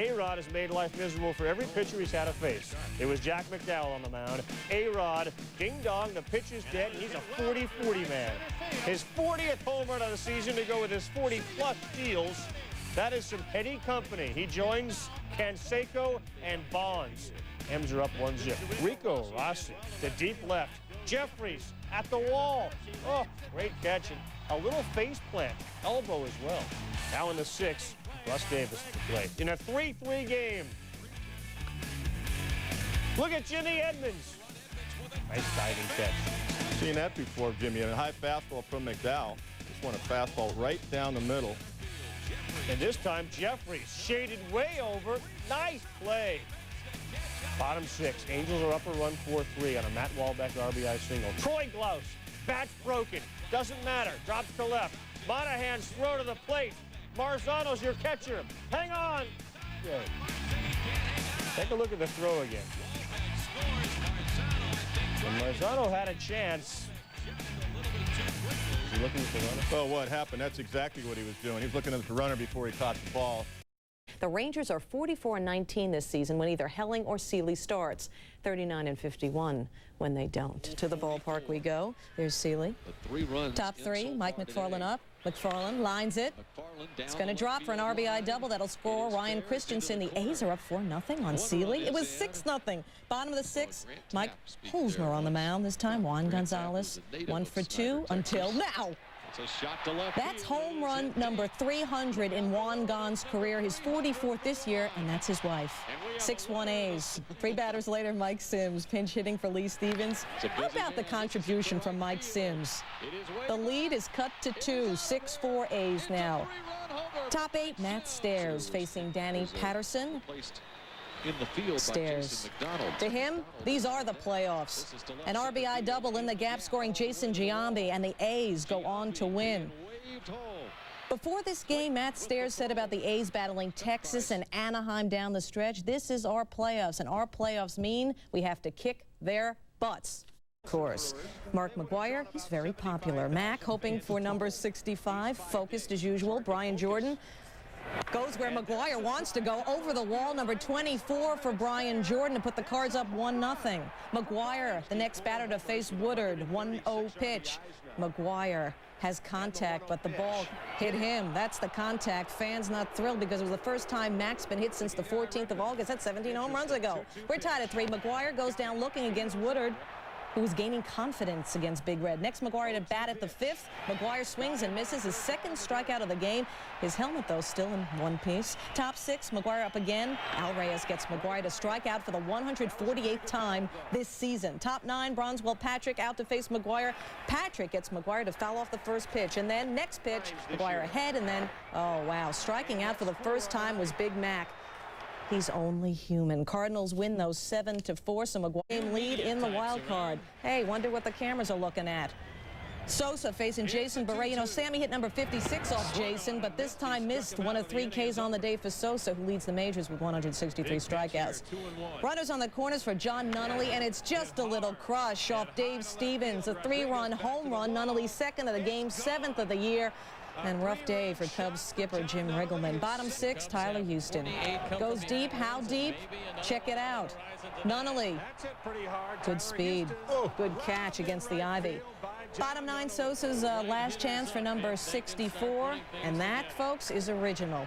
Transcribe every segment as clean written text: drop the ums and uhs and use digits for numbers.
A-Rod has made life miserable for every pitcher he's had to face. It was Jack McDowell on the mound. A-Rod, ding-dong, the pitch is dead, and he's a 40-40 man. His 40th home run of the season to go with his 40-plus steals. That is some heady company. He joins Canseco and Bonds. M's are up 1-0. Rico Rossi to deep left. Jeffries at the wall. Oh, great catch. And a little face plant. Elbow as well. Now in the 6th, Russ Davis to play. In a 3-3 game. Look at Jimmy Edmonds. Nice diving catch. Seen that before, Jimmy. A high fastball from McDowell. Just want a fastball right down the middle. And this time, Jeffries shaded way over. Nice play. Bottom 6. Angels are up a run 4-3 on a Matt Wahlbeck RBI single. Troy Glaus, bat's broken. Doesn't matter. Drops to left. Monahan's throw to the plate. Marzano's your catcher. Hang on. Good. Take a look at the throw again. And Marzano had a chance. Is he looking at the runner? Well, what happened? That's exactly what he was doing. He was looking at the runner before he caught the ball. The Rangers are 44-19 this season when either Helling or Seeley starts. 39-51 when they don't. To the ballpark we go. There's Seeley. Top 3, Mike McFarland up. McFarland lines it. It's going to drop for an RBI double. That'll score Ryan Christensen. The A's are up 4-0 on Seeley. It was 6-0. Bottom of the 6th, Mike Holzner on the mound. This time, Juan Gonzalez. 1 for 2 until now. That's home run number 300 in Juan Gon's career, his 44th this year, and that's his wife. 6-1 A's. 3 batters later, Mike Sims pinch hitting for Lee Stevens. How about the contribution from Mike Sims? The lead is cut to 2, 6-4 A's now. Top 8, Matt Stairs facing Danny Patterson. In the field Stairs. To him, these are the playoffs. An RBI double in the gap, scoring Jason Giambi, and the A's go on to win. Before this game, Matt Stairs said about the A's battling Texas and Anaheim down the stretch, this is our playoffs, and our playoffs mean we have to kick their butts. Of course, Mark McGwire, he's very popular. Mac hoping for number 65, focused as usual. Brian Jordan goes where McGwire wants to go, over the wall. Number 24 for Brian Jordan to put the Cards up 1-0. McGwire, the next batter to face Woodard. 1-0 pitch. McGwire has contact, but the ball hit him. That's the contact. Fans not thrilled because it was the first time Mac's been hit since the 14th of August. That's 17 home runs ago. We're tied at 3. McGwire goes down looking against Woodard, who is gaining confidence against Big Red. Next, McGwire to bat at the 5th. McGwire swings and misses, his 2nd strikeout of the game. His helmet, though, still in one piece. Top 6, McGwire up again. Al Reyes gets McGwire to strike out for the 148th time this season. Top 9, Bronzewell Patrick out to face McGwire. Patrick gets McGwire to foul off the first pitch. And then next pitch, McGwire ahead, and then, oh, wow, striking out for the first time was Big Mac. He's only human. Cardinals win those 7-4. So McGwire lead in the wild card. Hey, wonder what the cameras are looking at. Sosa facing Jason Beret. You know, Sammy hit number 56 off Jason, but this time missed 1 of 3 Ks on the day for Sosa, who leads the majors with 163 strikeouts. Runners on the corners for John Nunnally, and it's just a little crush off Dave Stevens. A 3-run home run. Nunnally's 2nd of the game, 7th of the year. And rough day for Cubs skipper Jim Riggleman. Bottom 6, Tyler Houston. Goes deep. How deep? Check it out. Nunnally. Good speed. Good catch against the ivy. Bottom 9, Sosa's last chance for number 64. And that, folks, is original.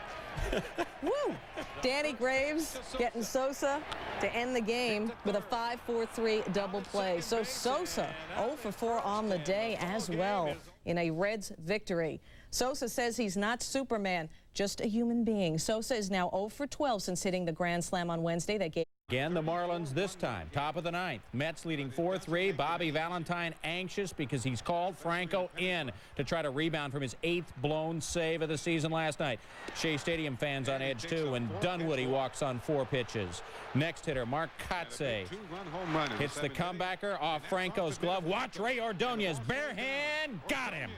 Woo! Danny Graves getting Sosa to end the game with a 5-4-3 double play. So Sosa 0 for 4 on the day as well in a Reds victory. Sosa says he's not Superman, just a human being. Sosa is now 0 for 12 since hitting the grand slam on Wednesday. That gave again, the Marlins this time, top of the 9th. Mets leading 4-3. Bobby Valentine anxious because he's called Franco in to try to rebound from his 8th blown save of the season last night. Shea Stadium fans on edge too, when Dunwoody walks on 4 pitches. Next hitter, Mark Kotze hits the comebacker off Franco's glove. Watch Ray Ordonez, bare hand, got him.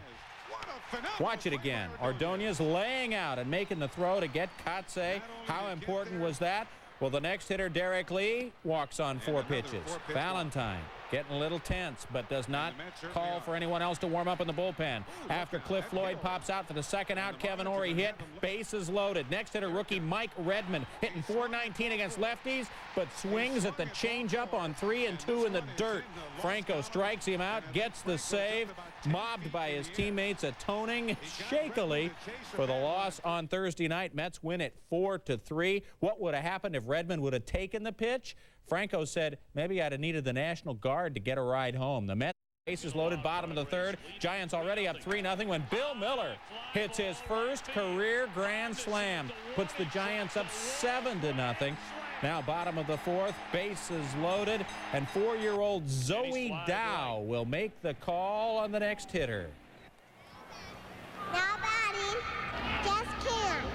Watch it again. Ordonez laying out and making the throw to get Kotze. How important was that? Well, the next hitter, Derek Lee, walks on 4 pitches. Valentine getting a little tense, but does not call for anyone else to warm up in the bullpen. After Cliff Floyd pops out for the second out, Kevin Orie hit, bases loaded. Next hitter, rookie Mike Redmond, hitting .419 against lefties, but swings at the changeup on 3 and 2 in the dirt. Franco strikes him out, gets the save, mobbed by his teammates, atoning shakily for the loss on Thursday night. Mets win it 4-3. What would have happened if Redmond would have taken the pitch? Franco said, maybe I'd have needed the National Guard to get a ride home. The Mets bases loaded, bottom of the third. Giants already up 3-0 when Bill Miller hits his first career grand slam. Puts the Giants up 7-0. Now bottom of the fourth, bases loaded, and 4-year-old Zoe Dow will make the call on the next hitter. Nobody, just Kent.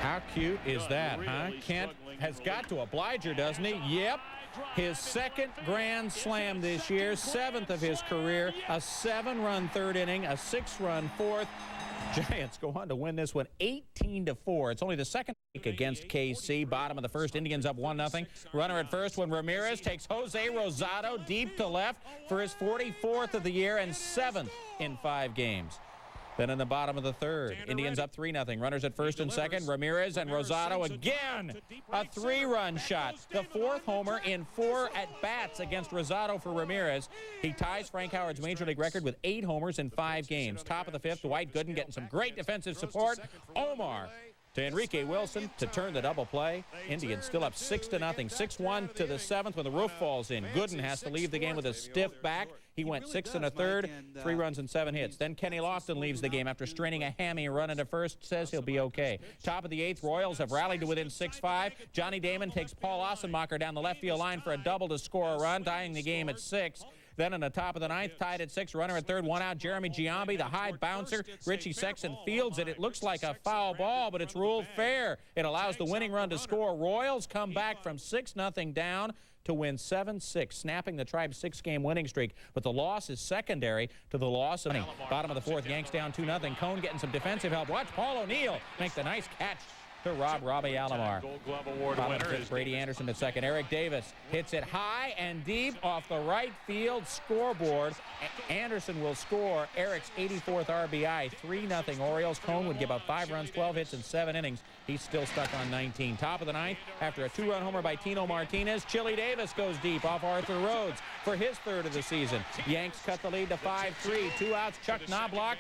How cute is that, huh? Kent has got to oblige her, doesn't he? Yep. His second grand slam this year, 7th of his career, a 7-run third inning, a 6-run fourth. Giants go on to win this one 18-4. It's only the second week against KC. Bottom of the first, Indians up 1-0. Runner at first when Ramirez takes Jose Rosado deep to left for his 44th of the year and 7th in 5 games. Then in the bottom of the third, Indians up 3-0. Runners at first and second, Ramirez and Rosado again. A 3-run shot. The 4th homer in 4 at-bats against Rosado for Ramirez. He ties Frank Howard's Major League record with 8 homers in 5 games. Top of the 5th, Dwight Gooden getting some great defensive support. Omar to Enrique Wilson to turn the double play. Indians still up 6-0, 6-1 to the 7th when the roof falls in. Gooden has to leave the game with a stiff back. He went 6 1/3, 3 runs and 7 hits. Then Kenny Lofton leaves the game after straining a hammy run into first. Says he'll be okay. Top of the 8th, Royals have rallied to within 6-5. Johnny Damon takes Paul Ossenmacher down the left field line for a double to score a run, tying the game at 6. Then in the top of the 9th, tied at 6, runner at third, 1 out, Jeremy Giambi, the high bouncer. Richie Sexton fields it. It looks like a foul ball, but it's ruled fair. It allows the winning run to score. Royals come back from 6-0 down to win 7-6, snapping the Tribe's 6-game winning streak. But the loss is secondary to the loss of bottom of the 4th, Yanks down 2-0. Cone getting some defensive help. Watch Paul O'Neill make the nice catch to Robbie Alomar. Gold Glove Award Bottom winner fifth, Brady Anderson at second. Eric Davis hits it high and deep off the right field scoreboard. Anderson will score Eric's 84th RBI. 3-0 Orioles. Cone would give up 5 runs, 12 hits in 7 innings. He's still stuck on 19. Top of the 9th, after a 2-run homer by Tino Martinez, Chili Davis goes deep off Arthur Rhodes for his 3rd of the season. Yanks cut the lead to 5-3. 2 outs, Chuck Knobloch.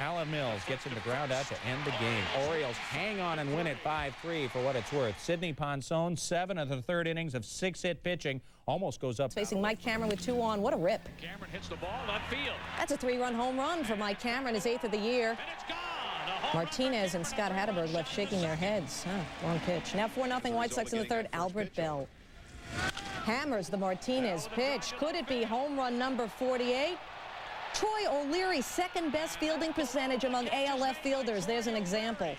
Alan Mills gets him to ground out to end the game. Orioles hang on and win it 5-3 for what it's worth. Sidney Ponson, 7 of the 3rd innings of 6-hit pitching, almost goes up. Facing Mike Cameron with 2 on. What a rip. Cameron hits the ball left field. That's a 3-run home run for Mike Cameron, his 8th of the year. And it's gone. Martinez and Scott Hatterberg left shaking their heads. Wrong pitch. Now 4-0 White Sox in the 3rd. Albert Bell hammers the Martinez pitch. Could it be home run number 48? Troy O'Leary, 2nd best fielding percentage among ALF fielders. There's an example.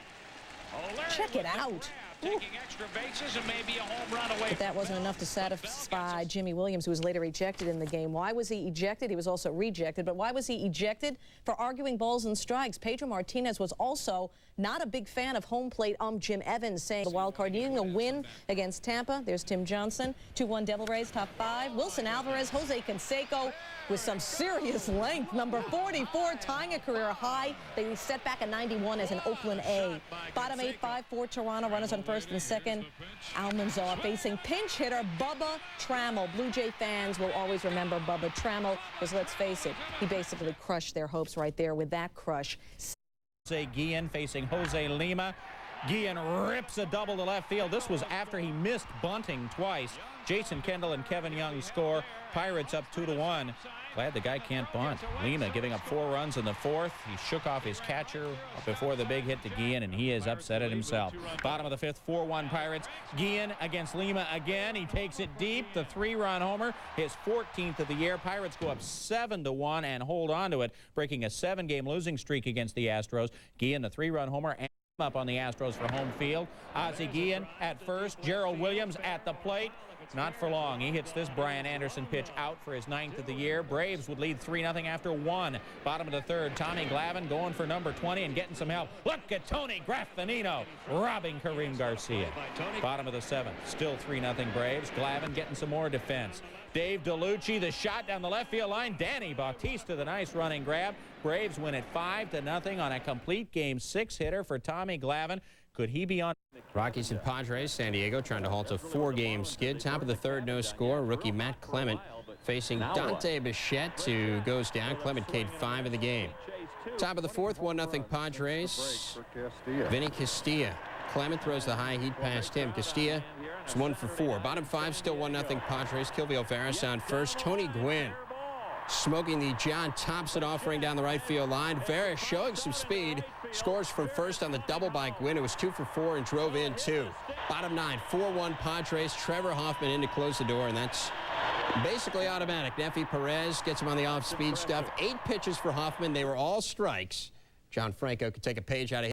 Check it out. Taking extra bases and maybe a home run away. But that wasn't enough to satisfy Jimmy Williams, who was later ejected in the game. Why was he ejected? He was also rejected. But why was he ejected? For arguing balls and strikes. Pedro Martinez was also not a big fan of home plate Jim Evans, saying the wild card needing a win against Tampa. There's Tim Johnson. 2-1 Devil Rays, top 5. Wilson Alvarez, Jose Canseco with some serious length. Number 44, tying a career high. They set back a 91 as an Oakland A. Bottom 8-5-4 Toronto. Runners on 1st and 2nd. Almanzar facing pinch hitter Bubba Trammell. Blue Jay fans will always remember Bubba Trammell, because let's face it, he basically crushed their hopes right there with that crush. Jose Guillen facing Jose Lima. Guillen rips a double to left field. This was after he missed bunting twice. Jason Kendall and Kevin Young score. Pirates up 2-1. Glad the guy can't bunt. Lima giving up 4 runs in the 4th. He shook off his catcher before the big hit to Guillen, and he is upset at himself. Bottom of the 5th, 4-1 Pirates. Guillen against Lima again. He takes it deep. The 3-run homer, his 14th of the year. Pirates go up 7-1 and hold on to it, breaking a 7-game losing streak against the Astros. Guillen, the 3-run homer. Up on the Astros for home field. Ozzie Guillen at first. Gerald Williams at the plate. Not for long. He hits this Brian Anderson pitch out for his 9th of the year. Braves would lead 3-0 after 1. Bottom of the 3rd, Tommy Glavine going for number 20 and getting some help. Look at Tony Graffinino robbing Kareem Garcia. Bottom of the 7th, still 3-0 Braves. Glavine getting some more defense. Dave DeLucci, the shot down the left field line. Danny Bautista, the nice running grab. Braves win it 5-0 on a complete Game 6 hitter for Tommy Glavine. Could he be on? Rockies and Padres, San Diego trying to halt a 4-game skid. Top of the 3rd, no score. Rookie Matt Clement facing Dante Bichette, who goes down. Clement K'd 5 of the game. Top of the 4th, 1-0 Padres. Vinny Castilla. Clement throws the high heat past him. Castilla is 1 for 4. Bottom 5, still 1-0 Padres. Kilvio Veras on first. Tony Gwynn smoking the John Thompson offering down the right field line. Veras showing some speed. Scores from first on the double by Gwynn. It was 2 for 4 and drove in 2. Bottom 9, 4-1 Padres. Trevor Hoffman in to close the door, and that's basically automatic. Nefi Perez gets him on the off-speed stuff. 8 pitches for Hoffman. They were all strikes. John Franco could take a page out of